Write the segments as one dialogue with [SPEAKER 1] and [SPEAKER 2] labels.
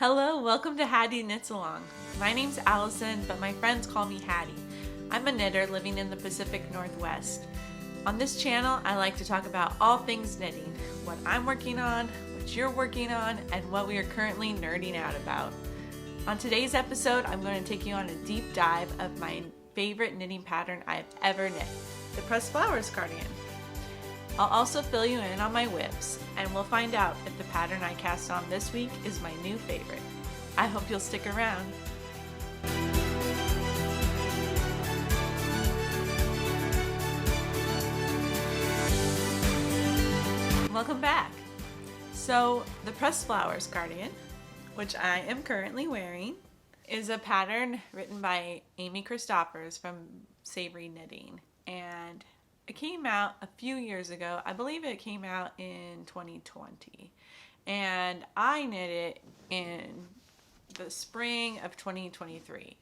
[SPEAKER 1] Hello, welcome to Hattie Knits Along. My name's Allison, but my friends call me Hattie. I'm a knitter living in the Pacific Northwest. On this channel, I like to talk about all things knitting, what I'm working on, what you're working on, and what we are currently nerding out about. On today's episode, I'm going to take you on a deep dive of my favorite knitting pattern I've ever knit, the Pressed Flowers Cardigan. I'll also fill you in on my whips, and we'll find out if the pattern I cast on this week is my new favorite. I hope you'll stick around. Welcome back. So the Pressed Flowers Cardigan, which I am currently wearing, is a pattern written by Amy Christoffers from Savory Knitting, and it came out a few years ago. I believe it came out in 2020, and I knit it in the spring of 2023.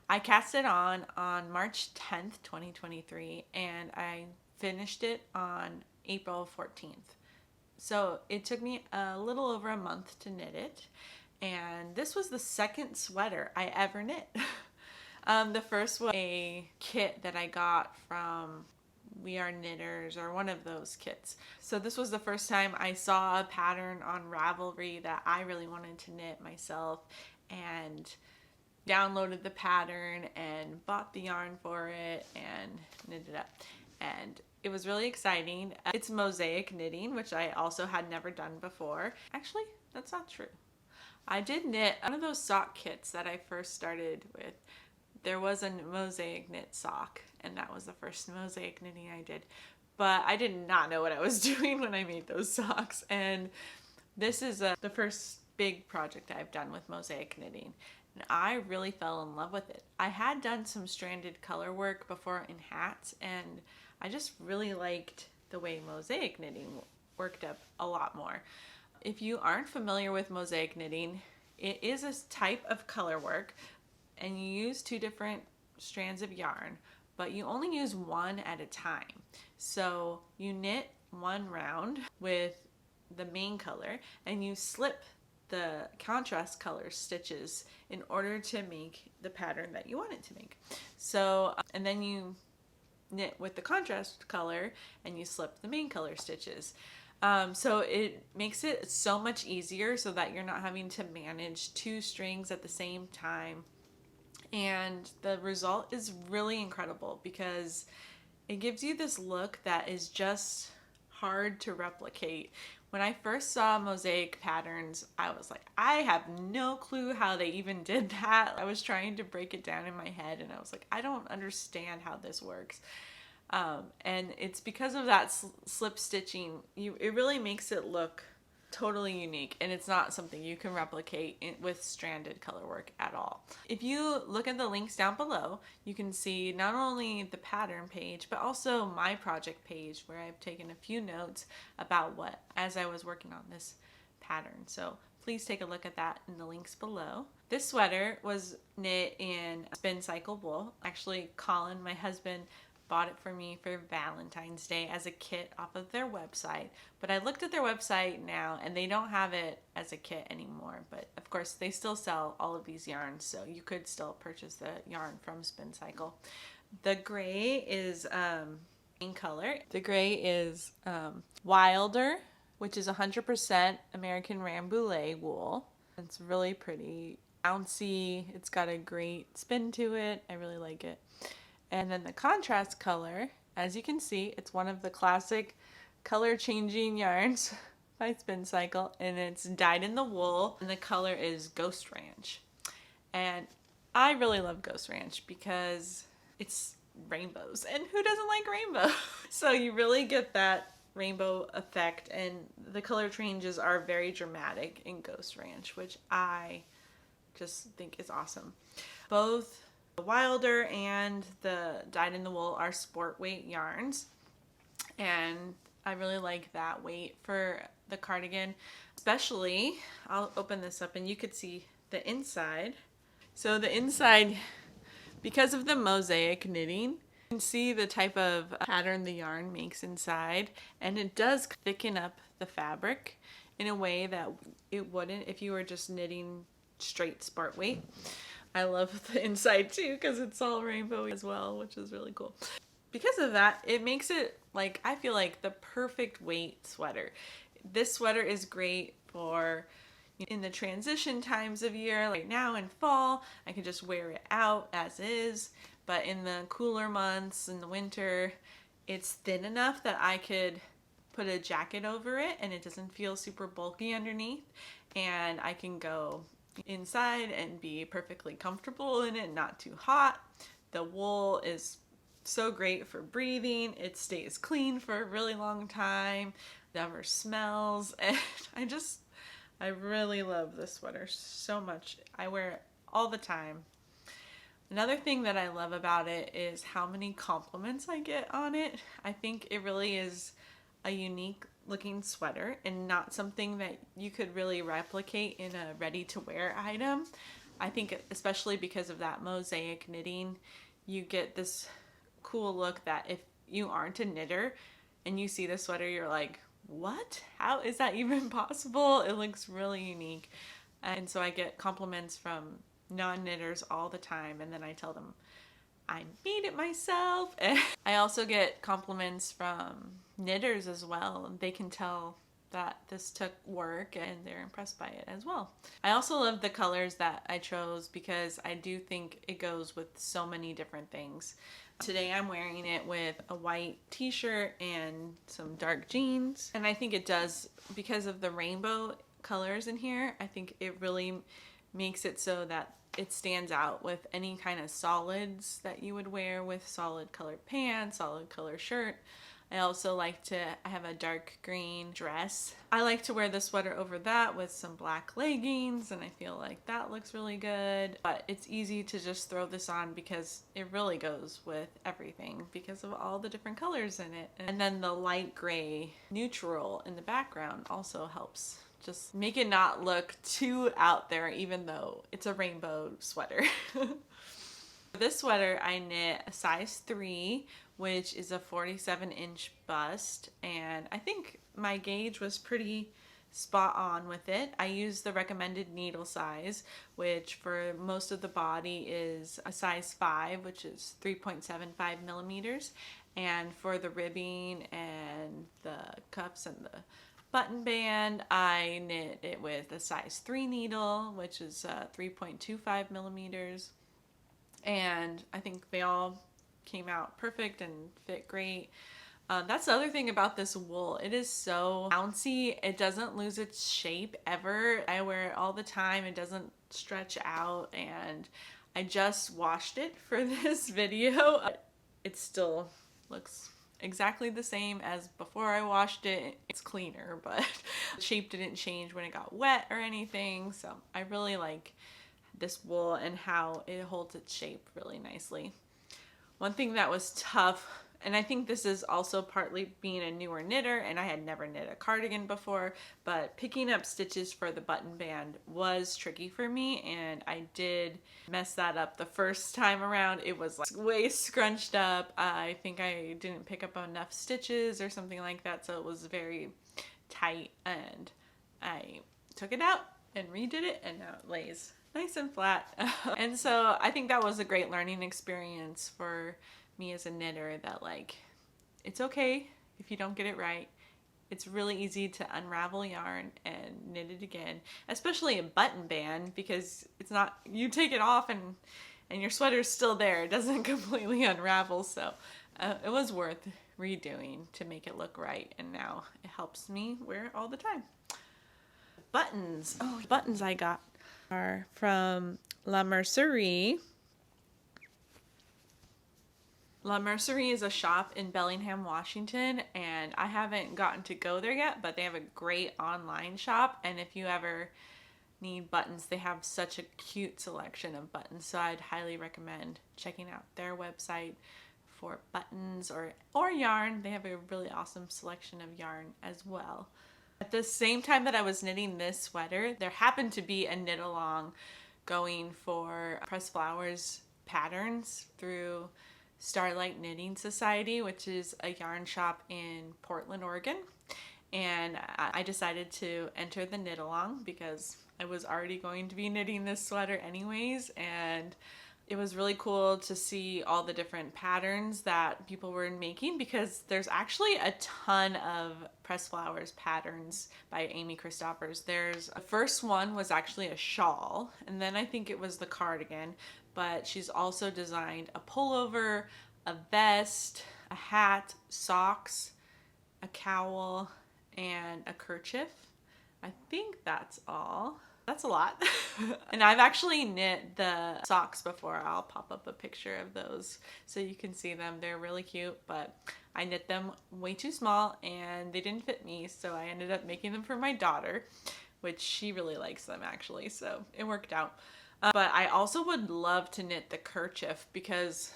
[SPEAKER 1] I cast it on March 10th, 2023, and I finished it on April 14th. So it took me a little over a month to knit it, and this was the second sweater I ever knit. The first was a kit that I got from We Are Knitters, or one of those kits. So this was the first time I saw a pattern on Ravelry that I really wanted to knit myself, and downloaded the pattern and bought the yarn for it and knit it up. And it was really exciting. It's Mosaic knitting, which I also had never done before. Actually, that's not true. I did knit one of those sock kits that I first started with. There was a Mosaic knit sock, and that was the first Mosaic knitting I did. But I did not know what I was doing when I made those socks. And this is the first big project I've done with Mosaic knitting. And I really fell in love with it. I had done some stranded color work before in hats, and I just really liked the way Mosaic knitting worked up a lot more. If you aren't familiar with Mosaic knitting, it is a type of color work, and you use two different strands of yarn, but you only use one at a time. So you knit one round with the main color, and you slip the contrast color stitches in order to make the pattern that you want it to make. So, and then you knit with the contrast color and you slip the main color stitches. So it makes it so much easier so that you're not having to manage two strings at the same time. And the result is really incredible because it gives you this look that is just hard to replicate. When I first saw Mosaic patterns, I was like, I have no clue how they even did that. I was trying to break it down in my head, and I was like, I don't understand how this works. And it's because of that slip stitching, it really makes it look totally unique, and it's not something you can replicate with stranded color work at all. If you look at the links down below, you can see not only the pattern page, but also my project page, where I've taken a few notes about what as I was working on this pattern. So please take a look at that in the links below. This sweater was knit in spin cycle wool. Actually, Colin, my husband, bought it for me for Valentine's Day as a kit off of their website. But I looked at their website now, and they don't have it as a kit anymore. But of course, they still sell all of these yarns, so you could still purchase the yarn from Spin Cycle. The gray is in color. The gray is Wilder, which is 100% American Rambouillet wool. It's really pretty, bouncy. It's got a great spin to it. I really like it. And then the contrast color, as you can see, it's one of the classic color changing yarns by Spin Cycle, and it's dyed in the wool, and the color is Ghost Ranch. And I really love Ghost Ranch because it's rainbows, and who doesn't like rainbow? So you really get that rainbow effect, and the color changes are very dramatic in Ghost Ranch, which I just think is awesome. Both the Wilder and the dyed in the wool are sport weight yarns, and I really like that weight for the cardigan. Especially, I'll open this up and you could see the inside. So the inside, because of the Mosaic knitting, you can see the type of pattern the yarn makes inside, and it does thicken up the fabric in a way that it wouldn't if you were just knitting straight sport weight. I love the inside too because it's all rainbow as well, which is really cool. Because of that, it makes it like, I feel like the perfect weight sweater. This sweater is great for in the transition times of year, like now in fall, I can just wear it out as is. But in the cooler months, in the winter, it's thin enough that I could put a jacket over it and it doesn't feel super bulky underneath. And I can go inside and be perfectly comfortable in it, not too hot. The wool is so great for breathing. It stays clean for a really long time. Never smells. And I really love this sweater so much. I wear it all the time. Another thing that I love about it is how many compliments I get on it. I think it really is a unique looking sweater and not something that you could really replicate in a ready-to-wear item. I think especially because of that mosaic knitting, you get this cool look that if you aren't a knitter and you see the sweater, you're like, what? How is that even possible? It looks really unique. And so I get compliments from non-knitters all the time, and then I tell them I made it myself. And I also get compliments from knitters as well. They can tell that this took work and they're impressed by it as well. I also love the colors that I chose because I do think it goes with so many different things. Today I'm wearing it with a white t-shirt and some dark jeans. And I think it does, because of the rainbow colors in here, I think it really makes it so that it stands out with any kind of solids that you would wear with solid colored pants, solid color shirt. I also like to, I have a dark green dress. I like to wear the sweater over that with some black leggings, and I feel like that looks really good. But it's easy to just throw this on because it really goes with everything because of all the different colors in it. And then the light gray neutral in the background also helps just make it not look too out there, even though it's a rainbow sweater. This sweater I knit a size 3, which is a 47-inch bust, and I think my gauge was pretty spot on with it. I used the recommended needle size, which for most of the body is a size 5, which is 3.75 millimeters, and for the ribbing and the cuffs and the button band, I knit it with a size 3 needle, which is 3.25 millimeters. And I think they all came out perfect and fit great. That's the other thing about this wool. It is so bouncy. It doesn't lose its shape ever. I wear it all the time. It doesn't stretch out, and I just washed it for this video. It still looks exactly the same as before I washed it. It's cleaner, but the shape didn't change when it got wet or anything. So I really like this wool and how it holds its shape really nicely. One thing that was tough, and I think this is also partly being a newer knitter, and I had never knit a cardigan before, but picking up stitches for the button band was tricky for me, and I did mess that up the first time around. It was like way scrunched up. I think I didn't pick up enough stitches or something like that, so it was very tight, and I took it out and redid it, and now it lays nice and flat. And so I think that was a great learning experience for me as a knitter, that like, it's okay if you don't get it right. It's really easy to unravel yarn and knit it again, especially a button band, because it's not, you take it off and your sweater's still there. It doesn't completely unravel. So it was worth redoing to make it look right, and now it helps me wear it all the time. Buttons. Oh, buttons I got are from La Mercerie. La Mercerie is a shop in Bellingham, Washington, and I haven't gotten to go there yet, but they have a great online shop, and if you ever need buttons, they have such a cute selection of buttons, so I'd highly recommend checking out their website for buttons or yarn. They have a really awesome selection of yarn as well. At the same time that I was knitting this sweater, there happened to be a knit along going for Pressed Flowers patterns through Starlight Knitting Society, which is a yarn shop in Portland, Oregon. And I decided to enter the knit along because I was already going to be knitting this sweater anyways, and it was really cool to see all the different patterns that people were making, because there's actually a ton of Pressed Flowers patterns by Amy Christoffers. The first one was actually a shawl, and then I think it was the cardigan, but she's also designed a pullover, a vest, a hat, socks, a cowl, and a kerchief. I think that's all. That's a lot. And I've actually knit the socks before. I'll pop up a picture of those so you can see them. They're really cute, but I knit them way too small and they didn't fit me, so I ended up making them for my daughter, which she really likes them actually, so it worked out. But I also would love to knit the kerchief, because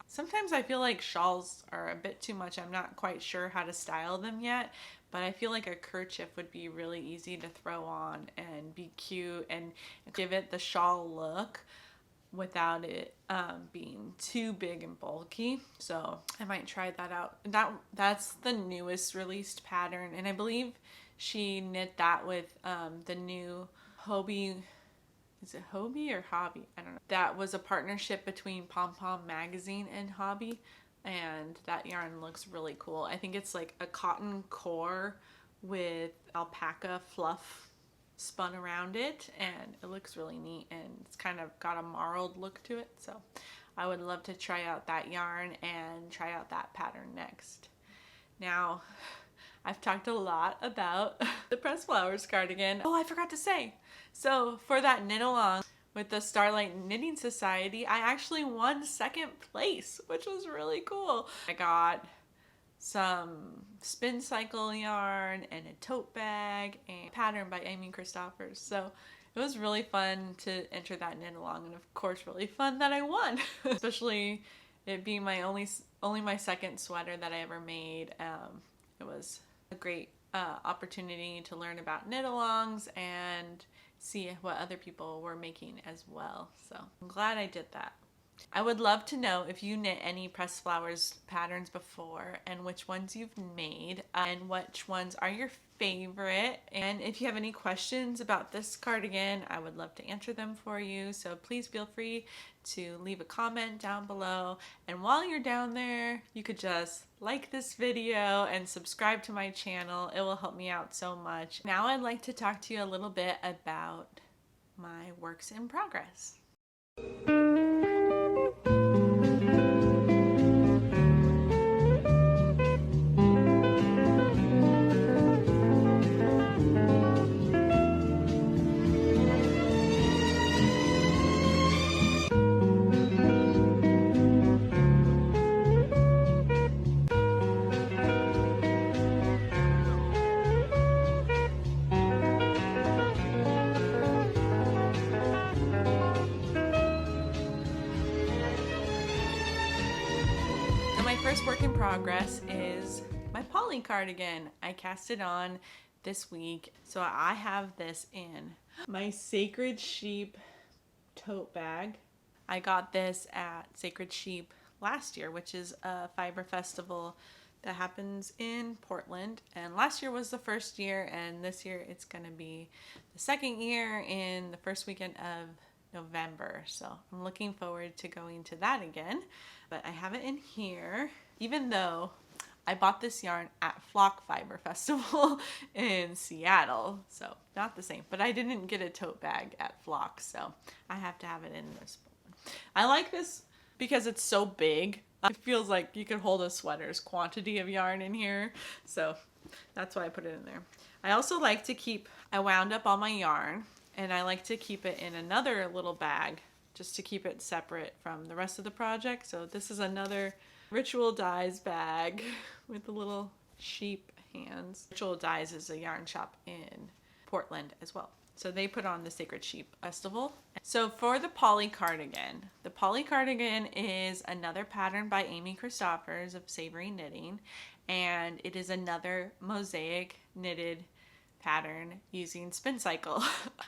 [SPEAKER 1] sometimes I feel like shawls are a bit too much. I'm not quite sure how to style them yet, but I feel like a kerchief would be really easy to throw on and be cute and give it the shawl look without it being too big and bulky. So I might try that out. That's the newest released pattern, and I believe she knit that with the new Hobby. Is it Hobby or Hobby? I don't know. That was a partnership between Pom Pom Magazine and Hobby, and that yarn looks really cool. I think it's like a cotton core with alpaca fluff spun around it, and it looks really neat, and it's kind of got a marled look to it. So I would love to try out that yarn and try out that pattern next. Now, I've talked a lot about the Pressed Flowers cardigan. Oh, I forgot to say. So for that knit along with the Starlight Knitting Society, I actually won second place, which was really cool. I got some spin cycle yarn and a tote bag and a pattern by Amy Christoffers. So it was really fun to enter that knit along, and of course really fun that I won, especially it being my only my second sweater that I ever made. It was a great opportunity to learn about knit-alongs and see what other people were making as well. So I'm glad I did that. I would love to know if you knit any Pressed Flowers patterns before, and which ones you've made, and which ones are your favorite. And if you have any questions about this cardigan, I would love to answer them for you. So please feel free to leave a comment down below. And while you're down there, you could just like this video and subscribe to my channel. It will help me out so much. Now I'd like to talk to you a little bit about my works in progress. First work in progress is my poly cardigan. I cast it on this week. So I have this in my Sacred Sheep tote bag. I got this at Sacred Sheep last year, which is a fiber festival that happens in Portland. And last year was the first year, and this year it's gonna be the second year in the first weekend of November. So I'm looking forward to going to that again. But I have it in here, even though I bought this yarn at Flock Fiber Festival in Seattle. So not the same, but I didn't get a tote bag at Flock, so I have to have it in this one. I like this because it's so big. It feels like you could hold a sweater's quantity of yarn in here. So that's why I put it in there. I also like to I wound up all my yarn, and I like to keep it in another little bag just to keep it separate from the rest of the project. So this is another Ritual Dyes bag with the little sheep hands. Ritual Dyes is a yarn shop in Portland as well. So they put on the Sacred Sheep Festival. So for the poly cardigan is another pattern by Amy Christoffers of Savory Knitting, and it is another mosaic knitted pattern using spin cycle.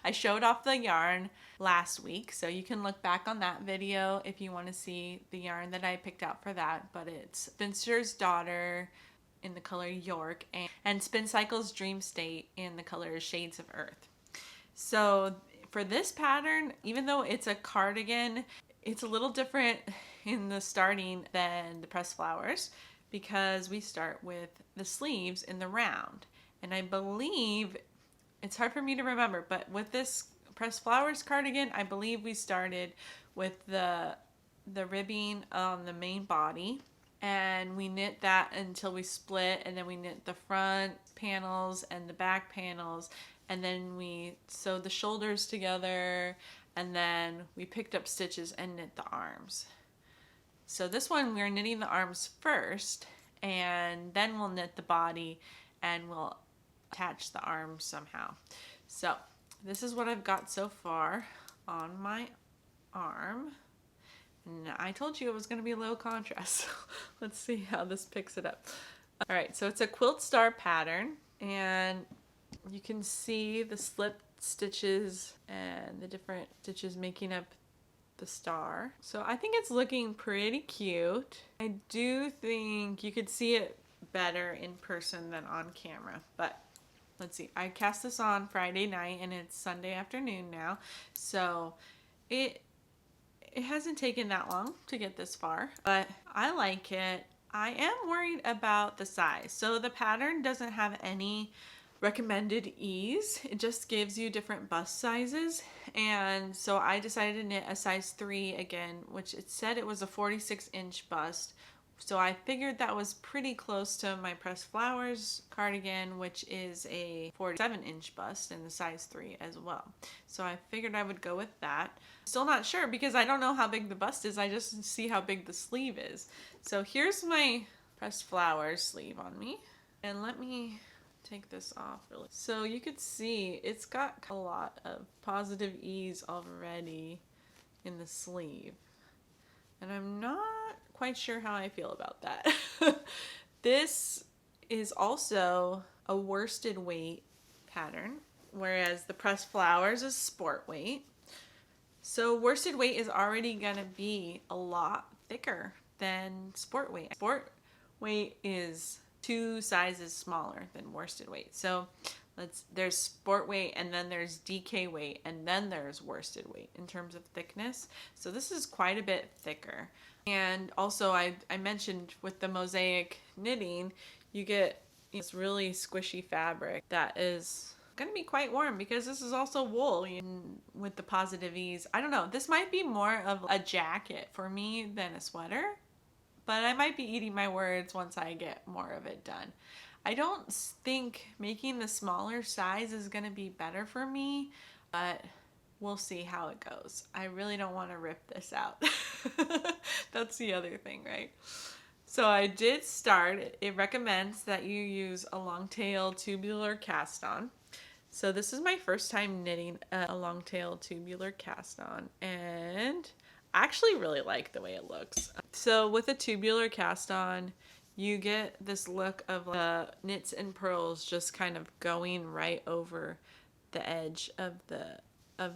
[SPEAKER 1] I showed off the yarn last week, so you can look back on that video if you want to see the yarn that I picked out for that. But it's Spinster's Daughter in the color York and Spin Cycle's Dream State in the color Shades of Earth. So for this pattern, even though it's a cardigan, it's a little different in the starting than the pressed flowers because we start with the sleeves in the round. And I believe, it's hard for me to remember, but with this pressed flowers cardigan, I believe we started with the ribbing on the main body, and we knit that until we split, and then we knit the front panels and the back panels, and then we sewed the shoulders together, and then we picked up stitches and knit the arms. So this one we're knitting the arms first, and then we'll knit the body and we'll attach the arms somehow. So this is what I've got so far on my arm. And I told you it was going to be low contrast. Let's see how this picks it up. All right, so it's a Quilt Star pattern, and you can see the slip stitches and the different stitches making up the star. So I think it's looking pretty cute. I do think you could see it better in person than on camera, but let's see. I cast this on Friday night and it's Sunday afternoon now, so it hasn't taken that long to get this far, but I like it. I am worried about the size. So the pattern doesn't have any recommended ease. It just gives you different bust sizes. And so I decided to knit a size 3 again, which it said it was a 46-inch bust. So I figured that was pretty close to my Pressed Flowers cardigan, which is a 47-inch bust in the size 3 as well. So I figured I would go with that. Still not sure because I don't know how big the bust is. I just see how big the sleeve is. So here's my Pressed Flowers sleeve on me. And let me take this off really. So you could see it's got a lot of positive ease already in the sleeve. And I'm not quite sure how I feel about that. This is also a worsted weight pattern, whereas the Pressed Flowers is sport weight. So worsted weight is already gonna be a lot thicker than sport weight. Sport weight is 2 sizes smaller than worsted weight. So there's sport weight, and then there's DK weight, and then there's worsted weight in terms of thickness. So this is quite a bit thicker. And also I mentioned with the Mosaic knitting, you get this really squishy fabric that is going to be quite warm because this is also wool with the positive ease. I don't know, this might be more of a jacket for me than a sweater, but I might be eating my words once I get more of it done. I don't think making the smaller size is going to be better for me, but we'll see how it goes. I really don't want to rip this out. That's the other thing, right? So I did start. It recommends that you use a long tail tubular cast on. So this is my first time knitting a long tail tubular cast on, and I actually really like the way it looks. So with a tubular cast on, you get this look of knits and purls just kind of going right over the edge of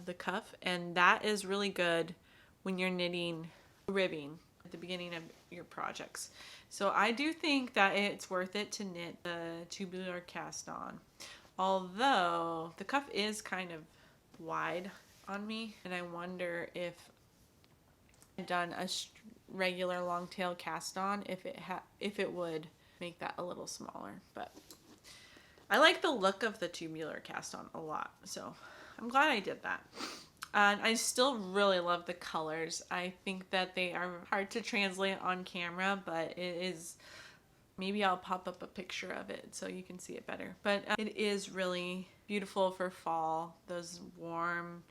[SPEAKER 1] the cuff, and that is really good when you're knitting ribbing at the beginning of your projects. So I do think that it's worth it to knit the tubular cast on, although the cuff is kind of wide on me, and I wonder if I've done a regular long tail cast on, if it would make that a little smaller. But I like the look of the tubular cast on a lot, so I'm glad I did that. And I still really love the colors. I think that they are hard to translate on camera, but it is, maybe I'll pop up a picture of it so you can see it better. But it is really beautiful for fall, those warm,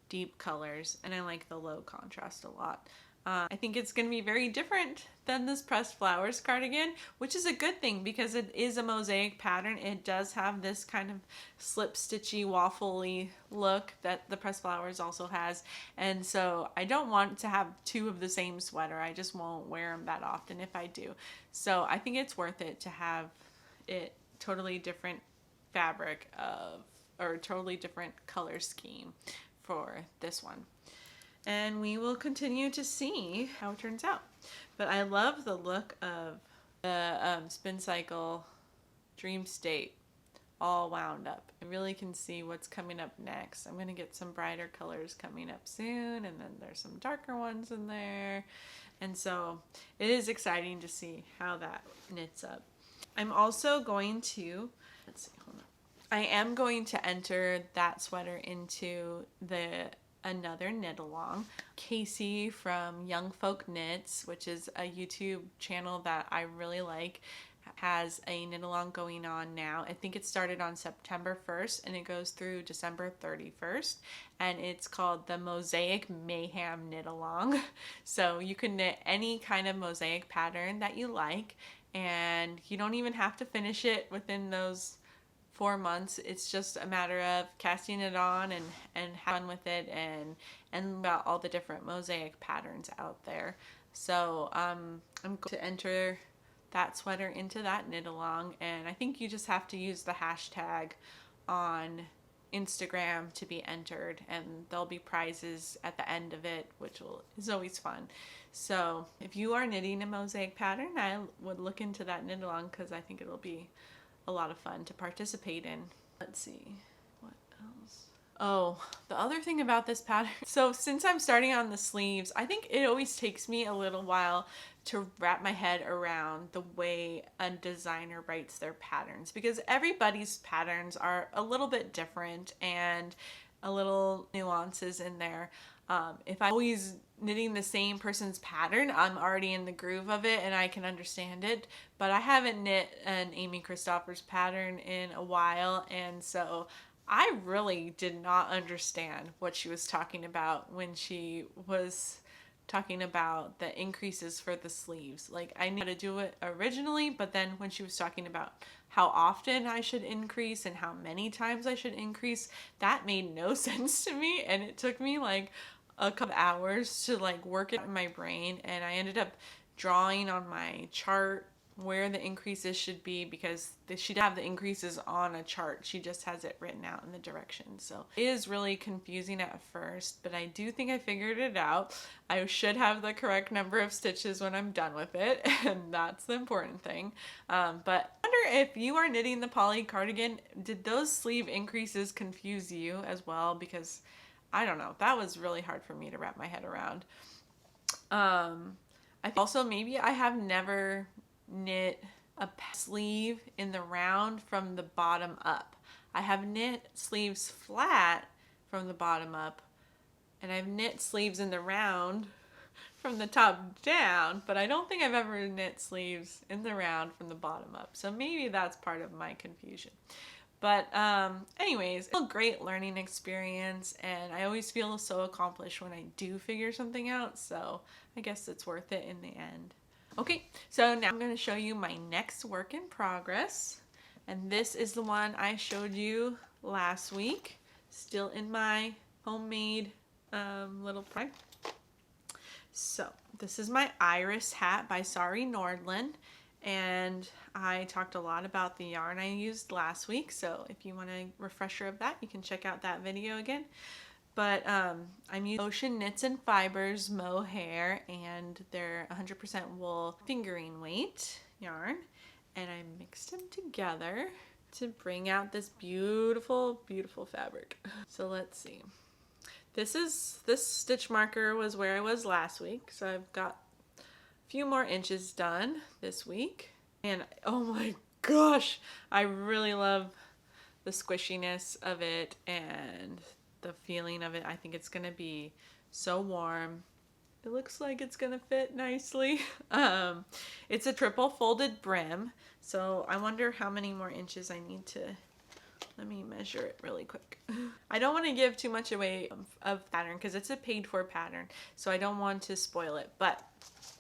[SPEAKER 1] deep colors, and I like the low contrast a lot. I think it's going to be very different than this Pressed Flowers cardigan, which is a good thing because it is a mosaic pattern. It does have this kind of slip stitchy, waffly look that the Pressed Flowers also has. And so I don't want to have 2 of the same sweater. I just won't wear them that often if I do. So I think it's worth it to have it totally different fabric or totally different color scheme for this one. And we will continue to see how it turns out. But I love the look of the Spin Cycle Dream State all wound up. I really can see what's coming up next. I'm gonna get some brighter colors coming up soon, and then there's some darker ones in there. And so it is exciting to see how that knits up. I'm also going to, let's see, hold on. I am going to enter that sweater into another knit along. Casey from Young Folk Knits, which is a YouTube channel that I really like, has a knit along going on now. I think it started on September 1st and it goes through December 31st, and it's called the Mosaic Mayhem knit along. So you can knit any kind of mosaic pattern that you like, and you don't even have to finish it within those 4 months. It's just a matter of casting it on and have fun with it, and about all the different mosaic patterns out there. So I'm going to enter that sweater into that knit along, and I think you just have to use the hashtag on Instagram to be entered, and there'll be prizes at the end of it, which is always fun. So if you are knitting a mosaic pattern, I would look into that knit along because I think it'll be a lot of fun to participate in. Let's see, what else? Oh, the other thing about this pattern, so since I'm starting on the sleeves, I think it always takes me a little while to wrap my head around the way a designer writes their patterns, because everybody's patterns are a little bit different and a little nuances in there. If I'm always knitting the same person's pattern, I'm already in the groove of it and I can understand it, but I haven't knit an Amy Christopher's pattern in a while, and so I really did not understand what she was talking about when she was talking about the increases for the sleeves. Like, I knew how to do it originally, but then when she was talking about how often I should increase and how many times I should increase, that made no sense to me, and it took me like a couple hours to like work it in my brain, and I ended up drawing on my chart where the increases should be, because she'd have the increases on a chart. She just has it written out in the directions. So it is really confusing at first, but I do think I figured it out. I should have the correct number of stitches when I'm done with it, and that's the important thing. But I wonder if you are knitting the poly cardigan, did those sleeve increases confuse you as well? Because I don't know, that was really hard for me to wrap my head around. I also, maybe I have never knit a sleeve in the round from the bottom up. I have knit sleeves flat from the bottom up, and I've knit sleeves in the round from the top down, but I don't think I've ever knit sleeves in the round from the bottom up. So maybe that's part of my confusion. But anyways, it's a great learning experience, and I always feel so accomplished when I do figure something out, so I guess it's worth it in the end. Okay, so now I'm going to show you my next work in progress, and this is the one I showed you last week, still in my homemade little project. So this is my iris hat by Savory Knitting, and I talked a lot about the yarn I used last week, so if you want a refresher of that, you can check out that video again. But I'm using Ocean Knits and Fibers mohair, and they're 100% wool fingering weight yarn, and I mixed them together to bring out this beautiful, beautiful fabric. So let's see. This stitch marker was where I was last week, so I've got a few more inches done this week, and oh my gosh, I really love the squishiness of it and the feeling of it. I think it's gonna be so warm. It looks like it's gonna fit nicely. It's a triple folded brim, so I wonder how many more inches I need to. Let me measure it really quick. I don't want to give too much away of pattern because it's a paid for pattern, so I don't want to spoil it, but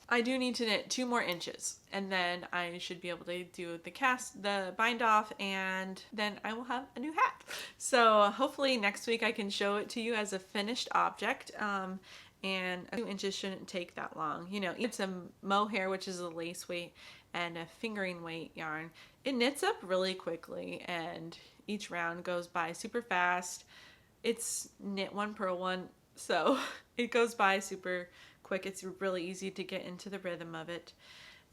[SPEAKER 1] I do need to knit 2 more inches, and then I should be able to do the bind off, and then I will have a new hat. So hopefully next week I can show it to you as a finished object, and 2 inches shouldn't take that long. You know, it's a mohair, which is a lace weight, and a fingering weight yarn. It knits up really quickly, and each round goes by super fast. It's knit 1 purl 1, so it goes by super quick. It's really easy to get into the rhythm of it.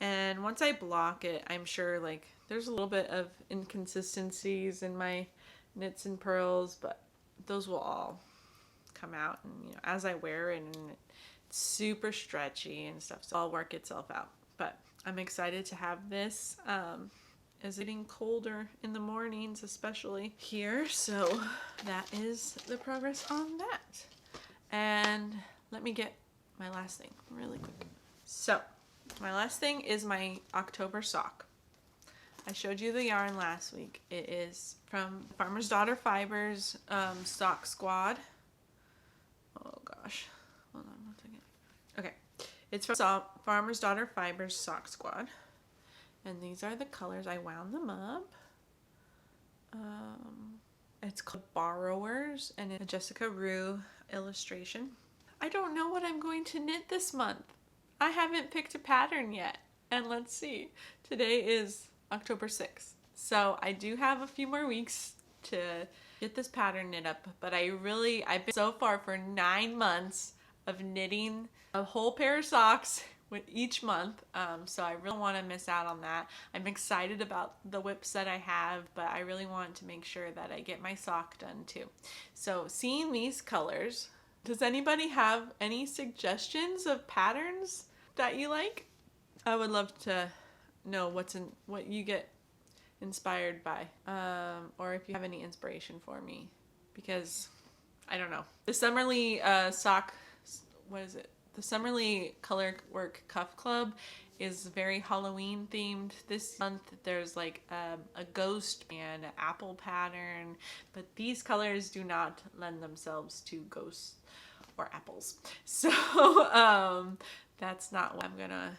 [SPEAKER 1] And once I block it, I'm sure like there's a little bit of inconsistencies in my knits and purls, but those will all come out, and you know, as I wear it, and it's super stretchy and stuff, so it'll work itself out. But I'm excited to have this as it's getting colder in the mornings, especially here. So that is the progress on that. And let me get my last thing really quick. So my last thing is my October sock. I showed you the yarn last week. It is from Farmer's Daughter Fibers Sock Squad. Oh gosh, hold on one second. Okay, it's from Farmer's Daughter Fibers Sock Squad. And these are the colors. I wound them up. It's called Borrowers, and it's a Jessica Rue illustration. I don't know what I'm going to knit this month. I haven't picked a pattern yet. And let's see. Today is October 6th. So I do have a few more weeks to get this pattern knit up. But I've been so far for 9 months of knitting a whole pair of socks with each month, so I really want to miss out on that. I'm excited about the whips that I have, but I really want to make sure that I get my sock done too. So seeing these colors, does anybody have any suggestions of patterns that you like? I would love to know what you get inspired by, or if you have any inspiration for me, because I don't know. The Summerly sock, what is it? The Summerly Color Work Cuff Club is very Halloween themed. This month there's like a ghost and an apple pattern, but these colors do not lend themselves to ghosts or apples. So that's not what I'm gonna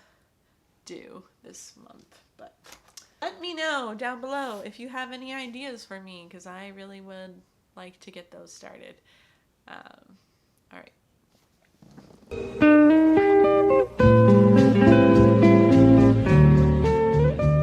[SPEAKER 1] do this month. But let me know down below if you have any ideas for me, because I really would like to get those started. All right.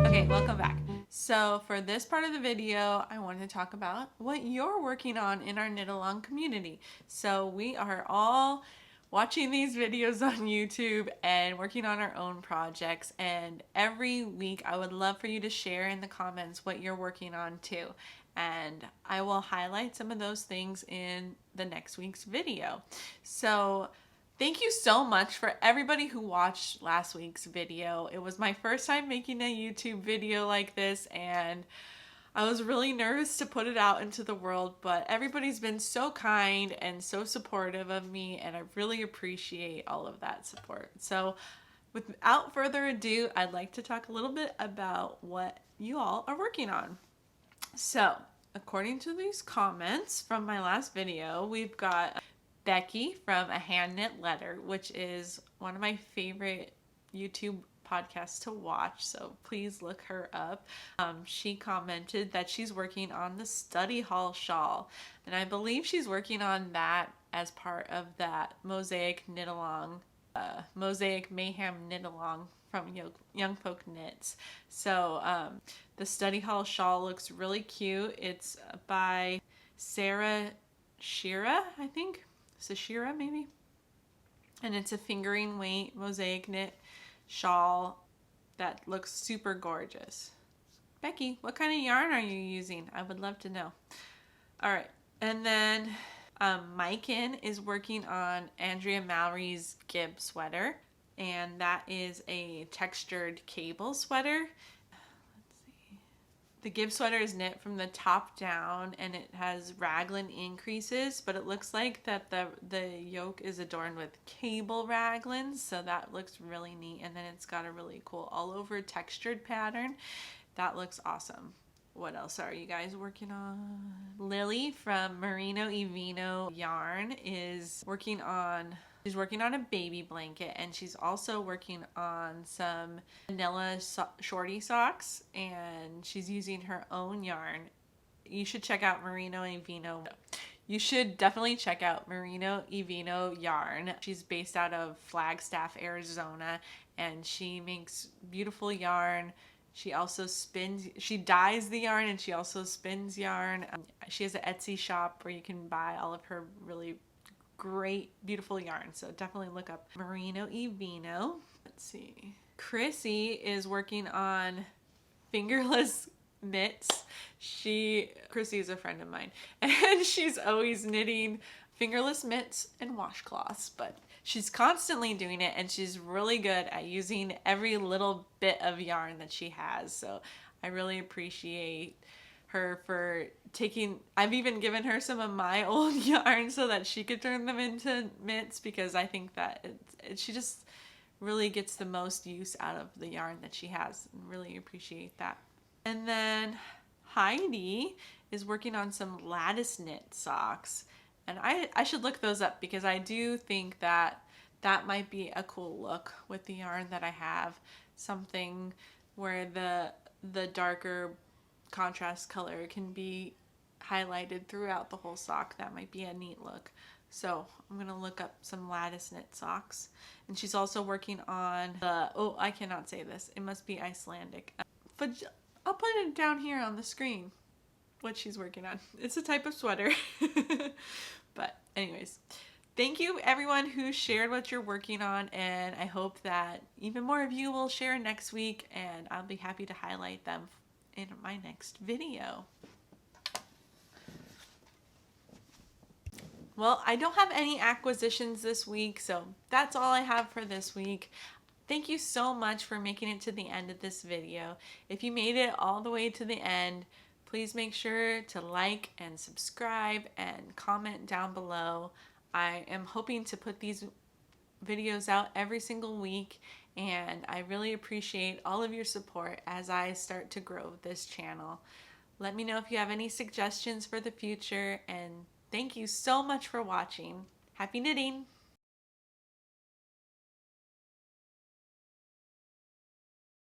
[SPEAKER 1] Okay, welcome back. So for this part of the video, I wanted to talk about what you're working on in our knit along community. So we are all watching these videos on YouTube and working on our own projects, and every week I would love for you to share in the comments what you're working on too, and I will highlight some of those things in the next week's video. So thank you so much for everybody who watched last week's video. It was my first time making a YouTube video like this, and I was really nervous to put it out into the world, but everybody's been so kind and so supportive of me, and I really appreciate all of that support. So without further ado, I'd like to talk a little bit about what you all are working on. So according to these comments from my last video, we've got Becky from A Hand Knit Letter, which is one of my favorite YouTube podcasts to watch, so please look her up. She commented that she's working on the study hall shawl, and I believe she's working on that as part of that Mosaic knit along, Mosaic Mayhem knit along from Young Folk Knits. So the study hall shawl looks really cute. It's by Sarah Shira, I think. Sashira maybe, and it's a fingering weight mosaic knit shawl that looks super gorgeous. Becky, what kind of yarn are you using? I would love to know. All right, and then Maiken is working on Andrea Mallory's Gib sweater, and that is a textured cable sweater. The Gib sweater is knit from the top down, and it has raglan increases, but it looks like that the yoke is adorned with cable raglans, so that looks really neat. And then it's got a really cool all over textured pattern. That looks awesome. What else are you guys working on? Lily from Merino e Vino Yarn is working on a baby blanket, and she's also working on some vanilla shorty socks, and she's using her own yarn. You should check out Merino e Vino. You should definitely check out Merino e Vino Yarn. She's based out of Flagstaff, Arizona, and she makes beautiful yarn. She also she dyes the yarn, and she also spins yarn. She has an Etsy shop where you can buy all of her really great, beautiful yarn. So definitely look up Merino e Vino. Let's see. Chrissy is working on fingerless mitts. Chrissy is a friend of mine, and she's always knitting fingerless mitts and washcloths, but she's constantly doing it, and she's really good at using every little bit of yarn that she has. So I really appreciate her for I've even given her some of my old yarn so that she could turn them into mitts, because I think that she just really gets the most use out of the yarn that she has, and really appreciate that. And then Heidi is working on some lattice knit socks, and I should look those up, because I do think that that might be a cool look with the yarn that I have, something where the darker contrast color can be highlighted throughout the whole sock. That might be a neat look. So I'm gonna look up some lattice knit socks. And she's also working on I cannot say this, it must be Icelandic. I'll put it down here on the screen what she's working on. It's a type of sweater. But anyways, thank you everyone who shared what you're working on, and I hope that even more of you will share next week, and I'll be happy to highlight them in my next video. Well, I don't have any acquisitions this week, so that's all I have for this week. Thank you so much for making it to the end of this video. If you made it all the way to the end, please make sure to like and subscribe and comment down below. I am hoping to put these videos out every single week, and I really appreciate all of your support as I start to grow this channel. Let me know if you have any suggestions for the future, and thank you so much for watching. Happy knitting!